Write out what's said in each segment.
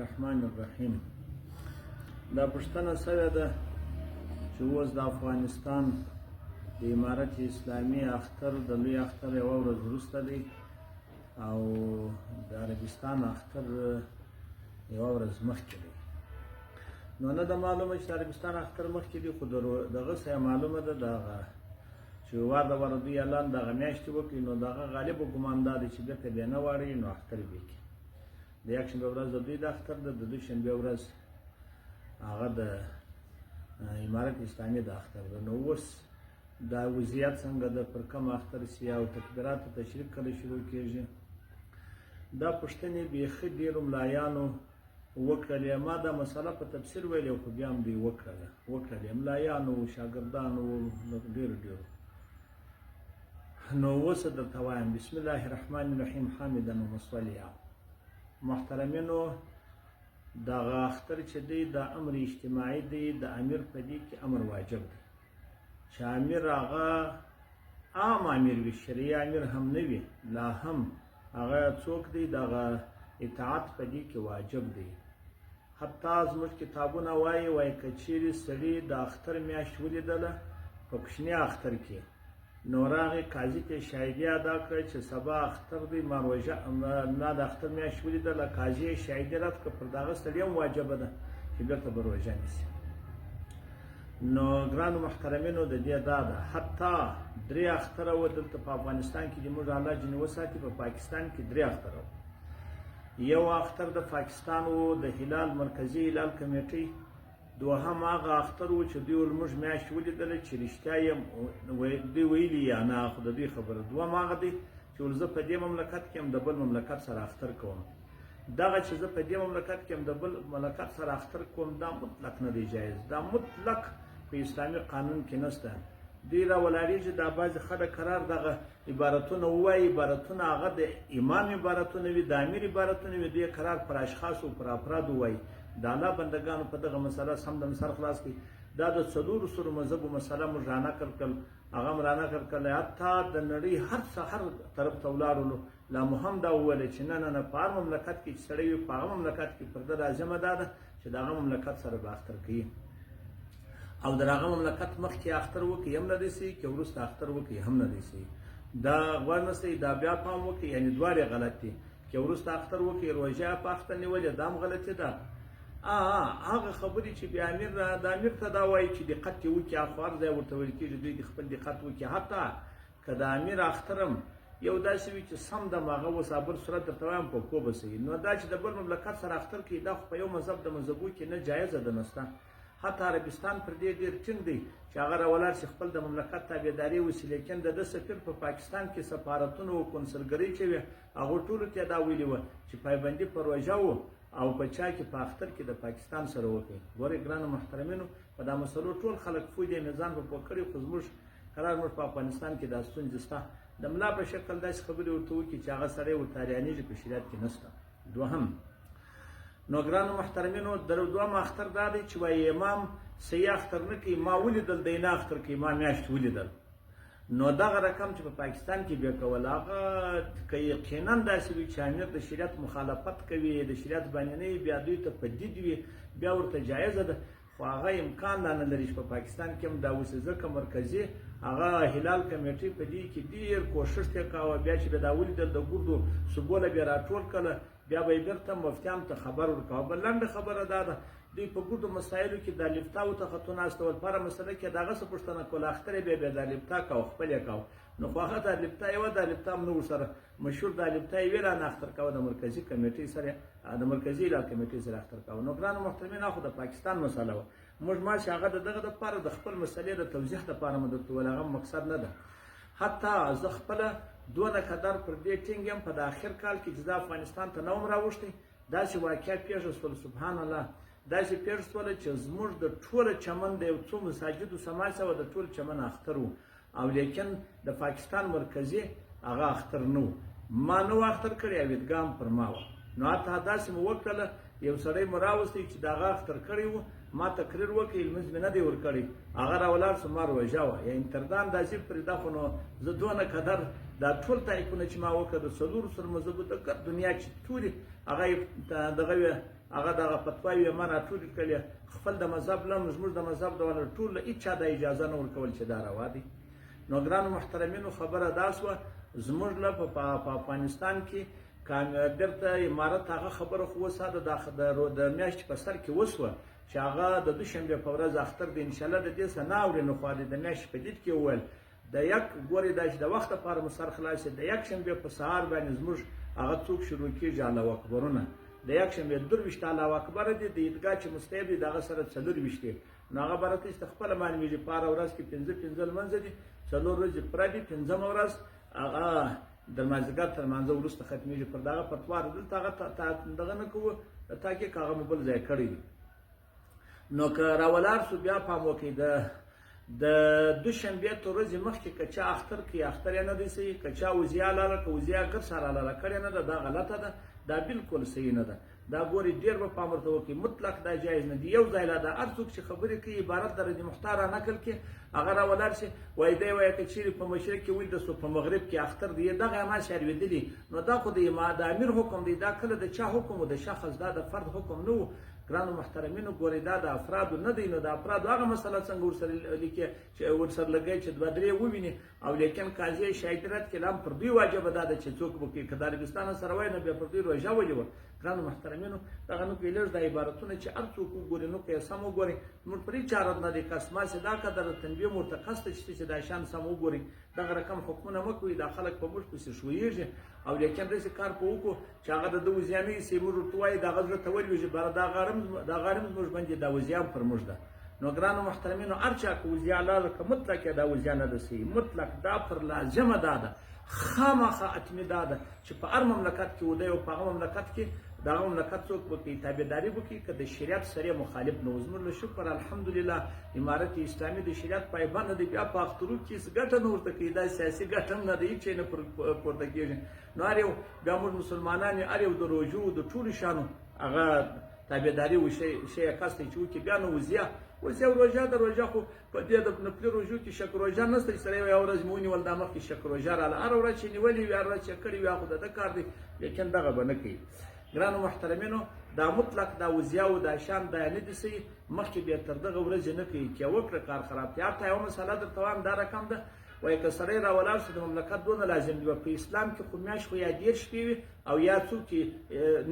الرحمن الرحیم. دا پوښتنه شوې ده چې اوس د افغانستان د امارت اسلامي اختر د لوی اختر یوه ورځ وروسته دی او د عربستان اختر یوه ورځ مخکې دی. نو نه ده معلومه چې د عربستان اختر مخکې دی، خو دغه څه معلومه ده دغه چې وار د واره دوی اعلان دغه میاشتې وکړي، نو دغه غالبه ګمان دا دی چې بېرته بیا نه واړوي، نو اختر یې وکړي. د یکشنبې ورځ د دوی د اختر ده، د دوشنبې ورځ هغه د امارت اسلامي د اختر ده. نو اوس دا وضعیت څنګه ده، پر کوم اختر سي او تکبیراتو تشریق کله شروع کېږي، دا پوښتنې بیخي ډېرو ملایانو وکړلې. ما دا مسله په تفسیر ویلې خو بیا هم دوی وکړلې ملایانو شاګردانو ډېرو. نو اوس درته وایم بسم الله الرحمن الرحیم حامدا ومصلیا. محترمینو، دغه اختر چې دی د امر اجتماعي دی، د امیر په دې کې امر واجب دی چې امیر هغه عام امیر وي، شرعي امیر هم نه وي، لا هم هغه څوک دی دغه اطاعت په دې کې واجب دی. حتی زموږ کتابونه وایي که چیرې سړي د اختر میاشت ولیدله په کوچني اختر کې، نو راغی قاضي ته شاهدي ادا کړه چې سبا اختر دی، ما روژه نه د اختر میاشت ولیدله، قاضي یې شاهدي رد کړه، پر دغه سړي هم واجبه ده چې بېرته به روژه نیسي. نو ګرانو محترمینو، د دې دا ده حتی 3 اختره و دلته په افغانستان کې چې موږ الله جنې وساتي، په پاکستان کې 3 اختره و. یو اختر د پاکستان و د هلال مرکزي هلال کمیټۍ، دوهم هغه اختر و چې دوی موږ میاشت ولیدله چې رښتیا یې دوی ویلي یا نه، خو د دوی خبره. دوهم هغه دی چې زه په دې مملکت کې هم د بل مملکت سره اختر کوم. دغه چې زه په دې مملکت کې هم د بل مملکت سره اختر کوم، دا مطلق نه دی جایز، دا مطلق په اسلامي قانون کې نشته. دوی راولاړېږي دا بعضې خلک قرار دغه عبارتونه ووایي، عبارتونه هغه د امام عبارتونه وي، د امیر عبارتونه وي، دوی قرار پر اشخاصو پر افرادو وایي. د الله بندګانو په دغه مسله سم د سر خلاص کړي. دا د 400 مذهبو مسله موږ رانقل کړل، هغه م رانقل کړل، حتی د نړۍ هر طرف ته ولاړلو. لا مو هم دا وویل چې نه په هر مملکت کې چې سړی وي، په هغه مملکت کې پر ده لازمه دا ده چې د هغه مملکت سره به اختر کوي، او د هغه مملکت مخکې اختر وکړي هم نه دی صحیح، که وروسته اختر وکړي هم نه دی صحیح. دا غوړ نه صحیح، دا بیا پام وکړي، یعنې دواړې غلط دي. که وروسته اختر وکړي روژه په اختر نیولې، دا هم غلطي ده. هغه خبرې چې بیا امیر د امیر ته دا وایي چې دقت یې وکړي، خو هر ځای ورته ویل کېږي دوی د خپل دقت وکړي. حتی که د امیر اختر هم یو داسې وي چې سم دم هغه اوس بل صورت درته وایم په کوبه صحیح. نو دا چې د بل مملکت سره اختر کوي، دا خو په یو مذهب د مذهبو کې نه جایزه ده، نشته. حتی عربستان پر دې ډېر ټینګ دی چې هغه راولاړ شي خپل د مملکت تابعداري وسي، لیکن د ده سفیر په پاکستان کې سفارتونه او کنسلګرۍ چې وي، هغو ټولو ته دا ویلي وه چې پایبندي په روژه و او په چا کې په اختر کې د پاکستان سره وکړي. ګورئ ګرانو محترمینو، په دا مسلو ټول خلک پوه دي، میزان په پوه کړي، خو زموږ قرار موږ په افغانستان کې دا ستونزې شته. د ملا په شکل داسې خبرې ورته وکړي چې هغه سړی ورته اریانېږي، په شریعت کې نشته. دوهم، نو ګرانو محترمینو، دوهم اختر دا دی چې وایي امام صحیح اختر نه کوي، ما ولیدل دی نه اختر کوي، ما میاشت ولیدل. نو دغه رقم چې په پاکستان کې بیا کول، هغه که یقینا داسې وي چې امیر د شریعت مخالفت کوي، د شریعت باندې نه وي، بیا دوی ته پدید وي، بیا ورته جایزه ده. خو هغه امکان دا نه لري چې په پاکستان کې هم دا اوسي، ځکه مرکزي هغه هلال کمیټې په دې کې ډېر کوښښ یې کاوه، بیا چې به دا ولیدل د ګردو صوبوله بیا راټول کړله، بیا به یې بېرته مفتیانو ته خبر ورکاوه. بل لنډه خبره دا ده، دوی په ګردو مسایلو کې د الفتا ته خطو ناستول، په هره مسله کې د هغه څه پوښتنه کوله، اختر یې بیا د الفتا کوه، خپل یې کوه. نو خو هغه د الفتا یې وه، د الفتا هم نه ورسره مشهور، د الفتا یې ویله نه اختر کوه، د مرکزي کمیټې سره، د مرکزي هلال کمیټې سره اختر کوه. نو ګرانو محترمین، خو د پاکستان مسله وه، موږ ما چې هغه د دغه دپاره د خپل مسلې د توضیح دپاره مو درته وویل، هغه مقصد نه ده. حتی زه خپله دونه قدر پر دې ټینګ یم، په د آخر کال کې چې زه افغانستان ته نه وم راوښتی، داسې واقعه پېښه شول، سبحان الله، داسې پېښه شوله چې زموږ د ټوله چمن د یو څو مساجدو سماج سوه، د ټول چمن اختر و، او لیکن د پاکستان مرکزي هغه اختر نه و، ما نه و اختر کړی، او عیدګاه پر ما وه. نو حتی داسې مو وکړله، یو سړی مو راوستی چې د هغه اختر کړی و، ما تقریر وکړي، لمونځ مې نه دی ورکړی، هغه راولاړ شو، ما روژه وه، یا انتردان داسې پرې دا. خو نو زه دونه قدر دا ټول تعریفونه چې ما وکړه د 400 مذهبو د دنیا چې ټولې هغه دغه هغه دغه فتواوې ما راټولې کړلې خپل د مذهب له زموږ د مذهب د والا ټول هېچا د اجازه نه ورکول چې دا روا دي. نو ګرانو محترمینو خبره دا سوه زموږ له په افغانستان کې بیرته امارت هغه خبره خو وساده د میاشتې په سر کې وسوه چې هغه د دوشنبې په ورځ اختر دی انشاءالله د دې څه نه اورې نو خوا د میاشتې په دید کې وویل د یک ګورې دا چې د وخت لپاره مو سر خلاص د یک شنبې په سهار باندې زموږ هغه څوک شروع کېږي الله اکبرونه د یک شنبې 23 الله اکبر دی د عیدګاه چې مستحب دی دغه سره 24 دی نو هغه برته خپله معلومیږي په هره ورځ کې 5 لمانځه دي 4 ورځې پوره دي 5مه ورځ هغه د مازدیګر تر لمانځه وروسته ختمېږي پر دغه فتوا دلته هغه دغه نه کوو تحقیق هغه مو بل ځای کړی دی. نو که راولاړ سو بیا پام وکړئ د دوشنبې تر ورځې مخکې که چا اختر کوي اختر یې نه دی صحیح که چا وزیا لاله که وزیا ګر سره لاله کړې نه ده دا غلطه ده دا بالکل صحیح نه ده دا ګوري ډېر به پام ورته وکړي مطلق دا جایز نه دي یو ځای لا ده هر څوک چې خبرې کوي عبارت د رد مختار نقل کې هغه راولاړ شي وایي دی وایي که چیرې په مشرق کې ویل د سو په مغرب کې اختر دی دغه اعمال شاروېدلي نو دا خو د امیر حکم دی دا کله د چا حکم و د شخص دا د فرد حکم نه و. ګرانو محترمینو ګورئ دا د افرادو نه دی نو د افرادو هغه مسله څنګه ورسره لیکي چې ورسره لګی چې دوه درې وویني او لیکن قاضي شاهدرت کې هم پر دوی واجبه دا ده چې څوک وکړي که د عربستان سره وای نه بیا پر دوی روژه وجبه. ګرانو محترمینو دغه نو کې لږ د عبارتونه چې هر څوک وګوري نو که سم وګوري موږ پرې چاره نه دی قسمه چې دا قدر تنبیه مرتکز ته چې دا شان سم وګوري دغه رقم حکمونه مه کوئ دا خلک په موږ پسې شویږي او لیکن داسې کار په وکړو چې هغه د وزیانې سي موږ ورته وایي دغه زړه ته ولوېږي باره دا غارم زموږ باندې دا وزیان پر موږ ده. نو ګرانو محترمینو هر چا که وزیا لاله که مطلق دا وزیا نه ده صحیح مطلق دا پر لازمه دا ده خامخا حتمي دا ده چې په هر مملکت کې ودی او په هغه مملکت کې د هغه مملکت څوک وکړي تابعداري وکړي که د شریعت سره مخالف نه و زموږ له شکر الحمدلله امارت اسلامي د شریعت پایبند دی بیا په اخترو کې هېڅ ګټه نه ورته کوي دا سیاسي ګټه هم نه ده هېڅ شی نه پورته کېږي. نو هر یو بیا موږ مسلمانان یو هر یو د روژو د ټولو شیانو هغه تابعداري شی کس دی چې وکړي بیا نو وزیا روژه د روژه خو په دې د نفلي روژو کې شک روژه نشته چې سړی یوه ورځ مې ونیول دا مخکې شک روژه راله هره ورځ چې نیولې وي هره ورځ چې کړې وي هغه خو د ده کار دی لیکن دغه به نه کوي. ګرانو محترمینو دا مطلق دا وزیا او دا شان دا نه دي صحیح مخکې بیا تر دغه ورځې نه کوي چې وکړه کار خراب دی. حتی یوه مسله درته وایم دا رقم ده وایي که سړی راولاړ شي د مملکت دونه لازم دي په اسلام کې خو میاشت خو یا 10 شپې وي او یا څوک چې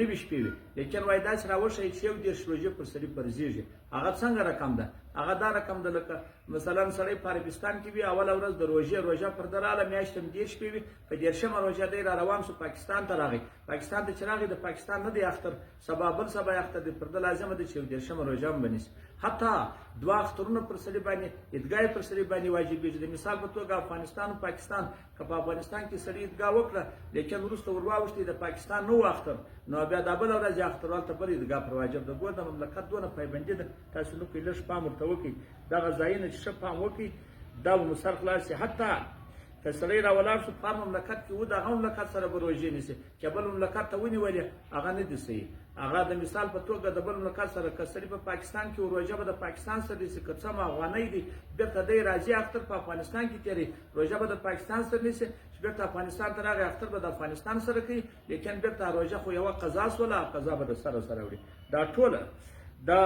90 شپې وي لیکن وایي داسې راوښیي چې 11 روژې پر سړي فرضېږي هغه څنګه رقم ده هغه دا رقم ده لکه مثلا سړی په عربستان کې وي اوله ورځ د روژه پر ده راله میاشت هم 10 شپې وي په 10مه روژه دی را روان شو پاکستان ته راغی پاکستان ته چې راغی د پاکستان نه دی اختر سبا بل سبا اختر دی پر ده لازمه ده چې 10مه روژه هم ونیسي حتی دوه اخترونه پر سړي باندې عیدګاه پر سړي باندې واجبېږي د مثال په توګه افغانستان او پاکستان که په افغانستان کې سړي عیدګاه وکړه لیکن وروسته ور واوښتې د پاکستان نه و اختر نو بیا دا بله ورځ اختر هلته بل عیدګاه پر واجب ده ګوره د مملکت دونه پایبندي ده تاسو نو کوئ لږ پام ورته وکړئ دغه ځایونه چې ښه پام وکړئ دا به مو سر خلاص شي. حتی که سړی راولاړ شو په هر مملکت کې و د هغه مملکت سره به روژې نیسي چې بل مملکت ته ونیولې هغه نه دي صحیح هغه د مثال په توګه د بل مملکت سره که سړي په پاکستان کې روژه به د پاکستان سره نیسي که څه هم افغانۍ دي بېرته دی راځي اختر په افغانستان کې تېروي روژه به د پاکستان سره نیسي چې بېرته افغانستان ته راغی اختر به د افغانستان سره کوي لیکن بېرته روژه خو یوه قضا سوله قضا به د سره وړي. دا ټوله دا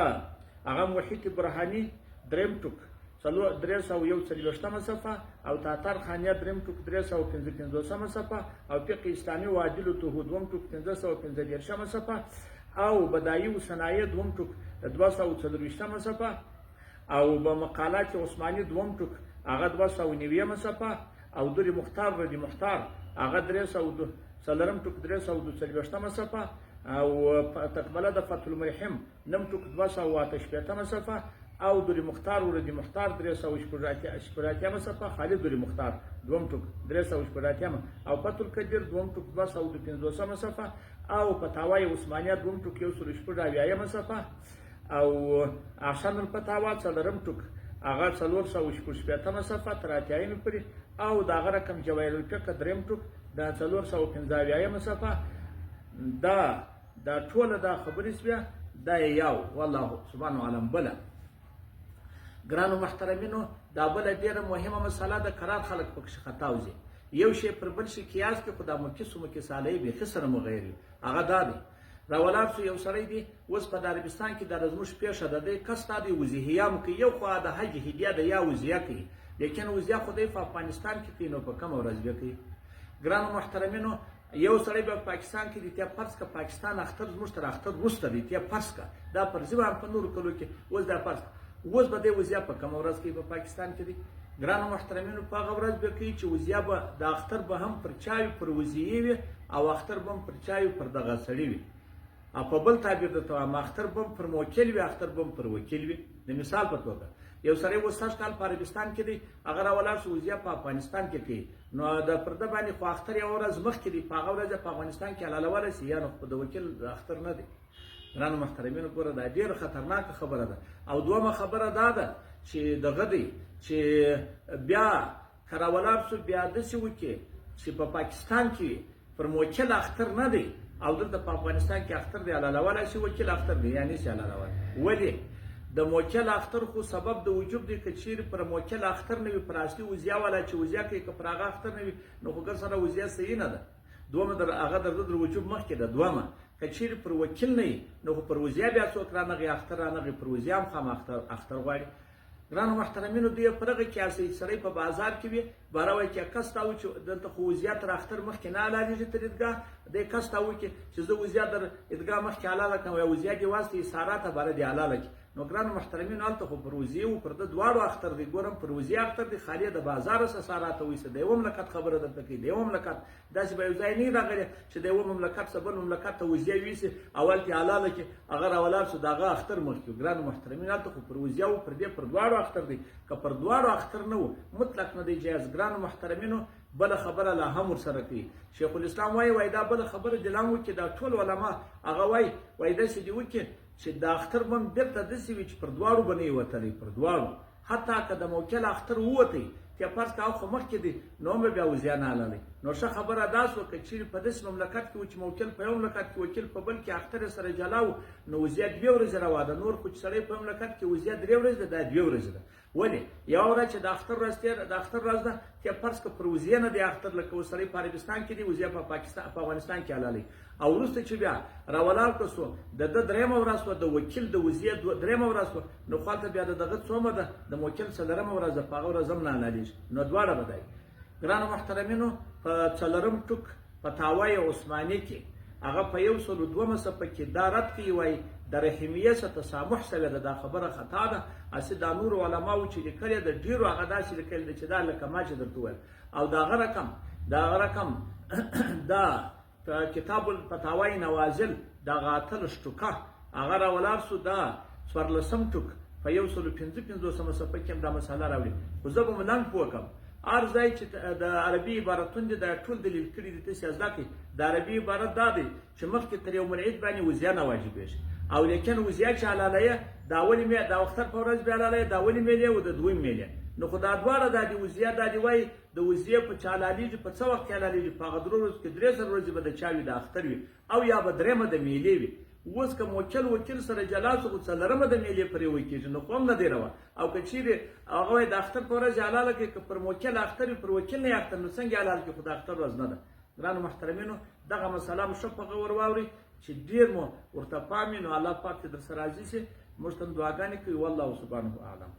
هغه موحد برهاني دریم ټوک 341 صفحه او تاتار خانیه دریم ټوک 355 صفحه او فقه اسلامي و عادل توحید دوم ټوک 515 صفحه او بدایي و صنایع دوم ټوک 240 صفحه او به مقالات عثماني دوم ټوک هغه 290 صفحه او دوری مختار ردی مختار هغه 300 ټوک 340 صفحه او تکمله د فتح الملحم نم ټوک 288 صفحه او دوری مختار ولدی مختار 388 صفحه خالد دوری مختار دوم ټوک 388 او فتح القدیر دوم ټوک 250 صفحه او فتاوی عثمانیه دوم ټوک 180 صفحه او احسن الفتاوا څلورم ټوک هغه 480 صفحه تر اتیاین پورې او دا غره کم جواهر الفقه دریم ټوک دا 415 صفحه دا ټوله دا خبرې سوه دا یو والله سبحانه علم بله. ګرانو محترمینو دا بله ډېره مهمه مسله ده قرار خلک پکښې خطا وځي یو شی پر بل شي قیاس کې خو دا مکس و مکس علیه بیخي سره مغیر وي هغه دا دی راولاړ شو یو سړی دی اوس په عربستان کې دا زموږ پیښه ده دی کس تا دی وزیهیام کوي یو خوا د حج هدیه ده یا وزیه کوي لیکن وزیه خو دی په افغانستان کې کوي نو په کومه ورځ به کوي ګرانو محترمینو یو سړی په پاکستان کې دی ته فرض کا پاکستان اختر زموږ تر اختر وروسته دی ته فرض کا دا پر ځوان په نور کلو کې اوس دا فرض اوس به دی وزیه په کومه ورځ کې په پاکستان کې دی ګرانو محترمینو په هغه ورځ به کوي چې وزیه به د اختر به هم پر چایو پر وزیه وي او اختر به هم پر چایو پر دغه سړی وي او په بل تعبیر درته وایم اختر به هم پر موکل وي اختر به هم پر وکیل وي د مثال په توګه یو سړی اوس 60 کال په عربستان کې دی هغه راولاړ شو وزیه په افغانستان کې کوي نو د پرده باندې خو اختر یو ورځ مخکې دی په هغه ورځ په افغانستان کې حلالولی سي یا نو د وکیل اختر نه دی ګرانو محترمینو ګوره دا ډېره خطرناکه خبره ده او دومه خبره دا ده چې دغه دی چې بیا که راولاړ شو بیا داسې وکړي چې په پاکستان کې پر موکل اختر نه دی او دلته په افغانستان کې اختر دی حلالولی شي وکیل اختر دی یا نشي حلالولی ولې د موکل اختر خو سبب د وجوب دی که چیرې پر موکل اختر نه وي پر اصلي وزیه والا چې وزیه کوي که پر هغه اختر نه وي نو خو ګر سره وزیه صحیح نه ده دومه در هغه د وجوب مخکې ده دومه که چیرې پر وکیل نه وي نو خو پر وزیه بیا څوک رانغی اختر رانغی پر وزیه هم خام اختر غواړي ګرانو محترمینو دی په دغه کې اسې سړی په بازار کې وي باروي کې کس تاو چې دلته خو وزیه تر اختر مخکې نه حلالېږي تر عیدګاه دی کس تاو چې زه وزیه در عیدګاه مخکې حلاله کړم یا وزیه دې واسطې سارا ته باره دې حلاله کړي نو ګرانو محترمینو هلته خو پر وزیه و پر د دواړو اختر دی ګورم پر وزیه اختر دی خالي د بازار سره سارا ته وایسه د یوه مملکت خبره درته کوي د یوه مملکت داسې به یو ځای نه راغلی چې د یوه مملکت څخه بل مملکت ته وزیه ویسي اول کې حلاله کړي هغه راولاړ شو د هغه اختر مخکې ګرانو محترمینو هلته خو پر وزیه و پر دې پر دواړو اختر دی که پر دواړو اختر نه و مطلق نه دی جایز ګرانو محترمینو بل خبره لا هم ورسره کوي شیخ الاسلام وایي دا بل خبره دلام وکړي دا ټول علما هغه وایي داسې دي وکړي چې د اختر بم بیرته داسې وي چې پر دواړو به نه یې وتلی پر دواړو حتی که د موکل اختر ووتی چې فرض که خو مخکې دی نو هم به بیا وزیه نه حلالوي نو ښه خبره دا شوه که چیرې په داسې مملکت کې و چې موکل په یو مملکت کې وکیل په بل کې اختر سره جلا و نو وزیه 2 ورځې روا ده نور خو چې سړی په مملکت کې وزیه 3 ورځې ده دا 2 ورځې ده ولې یوه ورځ چې د اختر ورځ د اختر ورځ ده چې فرض که پر وزیه نه دی اختر لکه اوس سړی په عربستان کې دی وزیه په افغانستان کې حلالوي او وروسته چې بیا راولاړ کړه سو د ده 3مه ورځ وه د وکیل د وزیه 3مه ورځ وه نو خو هلته بیا د دغه څومه ده د موکل 4مه ورځ ده په هغه ورځ هم نه حلالېږي نو دواړه به دی ګرانو محترمینو په 4م ټوک فتاوی عثماني کې هغه په 102 صفحه کې دا رد کوي وایي د رحمیه څخه تسامح سوې ده دا خبره خطا ده هسې دا نور علماو چې لیکلې ده ډېرو هغه داسې لیکلي ده چې دا لکه ما چې درته وویل او د هغه رقم دا کتاب الفتاوی نوازل د هغه 18 ټوکه هغه راولاړ شو دا 14م ټوک په 155 صفحه کې هم دا مسله راوړي خو زه به مو لنډ پوه کړم هر ځای چې د عربي عبارتون دي دا ټول دلیل کړي دي تاسې زده کړئ د عربي عبارت دا دی چې مخکې تر یوم العید باندې وزیه نه واجبېږي او لیکن وزیه چې حلالویه د اختر په ورځ بیا حلالویه د اولې میلې او د دویم میلې نو خو دا دواړه دا دي وزیه دا دي وایي د وزیه په چې حلالېږي په څه وخت کې حلالېږي په هغه 3 ورځو کې 3 ورځې به د چا وي د اختر وي او یا به 3مه د میلې وي اوس که وکیل سره جلا شو خو 4مه د میلې پرې وکېږي نو خو هم نه دی روا او که چیرې هغه وایي د اختر په ورځ حلاله کړي که پر موکل اختر وي پر وکیل نه اختر نو څنګه حلال کړي خو د اختر ورځ نه ده ګرانو محترمینو دغه مسله مو ښه په غور واورئ چې ډېر مو ورته پام وي نو الله پاک چې در سره راضي شي موږ ته دعاګانې کوي والله سبحانه اعلم